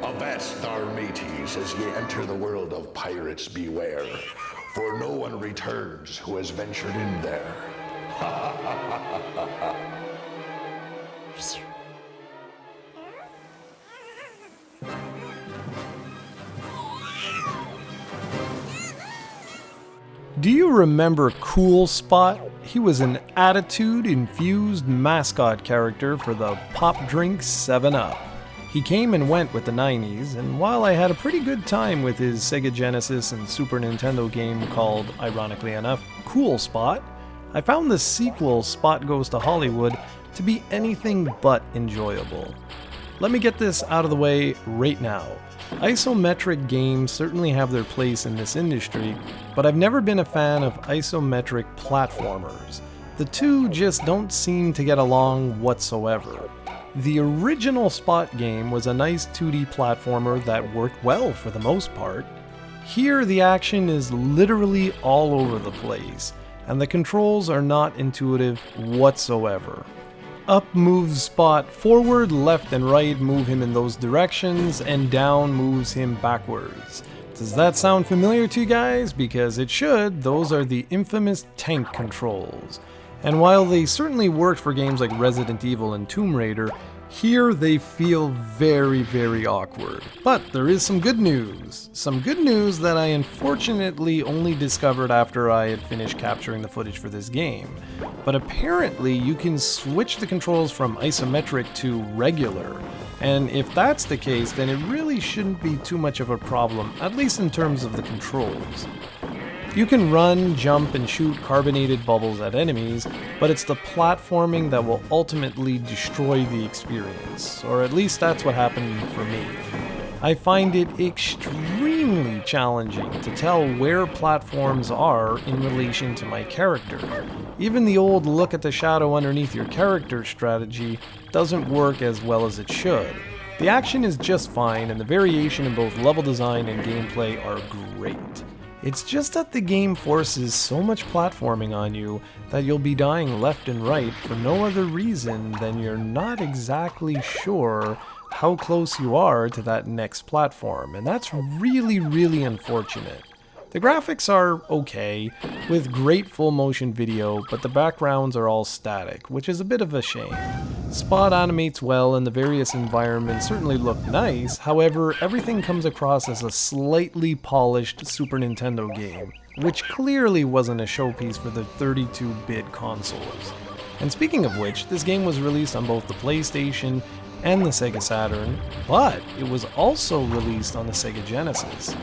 Avast our mateys as ye enter the world of pirates beware, for no one returns who has ventured in there. Do you remember Cool Spot? He was an attitude-infused mascot character for the pop drink 7-Up. He came and went with the 90s, and while I had a pretty good time with his Sega Genesis and Super Nintendo game called, ironically enough, Cool Spot, I found the sequel, Spot Goes to Hollywood, to be anything but enjoyable. Let me get this out of the way right now. Isometric games certainly have their place in this industry, but I've never been a fan of isometric platformers. The two just don't seem to get along whatsoever. The original Spot game was a nice 2D platformer that worked well for the most part. Here the action is literally all over the place, and the controls are not intuitive whatsoever. Up moves Spot forward, left and right move him in those directions, and down moves him backwards. Does that sound familiar to you guys? Because it should. Those are the infamous tank controls. And while they certainly worked for games like Resident Evil and Tomb Raider, here they feel very, very awkward. But there is some good news. Some good news that I unfortunately only discovered after I had finished capturing the footage for this game. But apparently you can switch the controls from isometric to regular. And if that's the case, then it really shouldn't be too much of a problem, at least in terms of the controls. You can run, jump, and shoot carbonated bubbles at enemies, but it's the platforming that will ultimately destroy the experience, or at least that's what happened for me. I find it extremely challenging to tell where platforms are in relation to my character. Even the old look at the shadow underneath your character strategy doesn't work as well as it should. The action is just fine, and the variation in both level design and gameplay are great. It's just that the game forces so much platforming on you that you'll be dying left and right for no other reason than you're not exactly sure how close you are to that next platform, and that's really, really unfortunate. The graphics are okay, with great full motion video, but the backgrounds are all static, which is a bit of a shame. Spot animates well and the various environments certainly look nice, however, everything comes across as a slightly polished Super Nintendo game, which clearly wasn't a showpiece for the 32-bit consoles. And speaking of which, this game was released on both the PlayStation and the SEGA Saturn, but it was also released on the SEGA Genesis.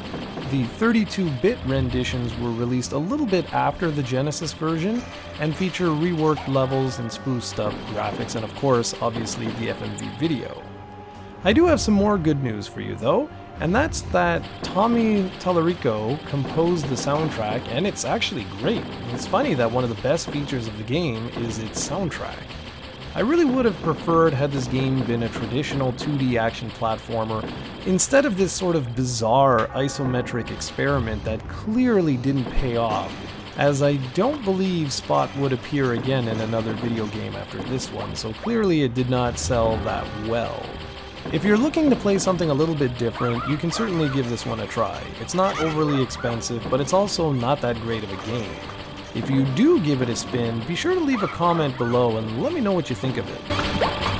The 32-bit renditions were released a little bit after the Genesis version and feature reworked levels and spruced up graphics and of course, obviously the FMV video. I do have some more good news for you though, and that's that Tommy Tallarico composed the soundtrack, and it's actually great. It's funny that one of the best features of the game is its soundtrack. I really would have preferred had this game been a traditional 2D action platformer instead of this sort of bizarre isometric experiment that clearly didn't pay off, as I don't believe Spot would appear again in another video game after this one, so clearly it did not sell that well. If you're looking to play something a little bit different, you can certainly give this one a try. It's not overly expensive, but it's also not that great of a game. If you do give it a spin, be sure to leave a comment below and let me know what you think of it.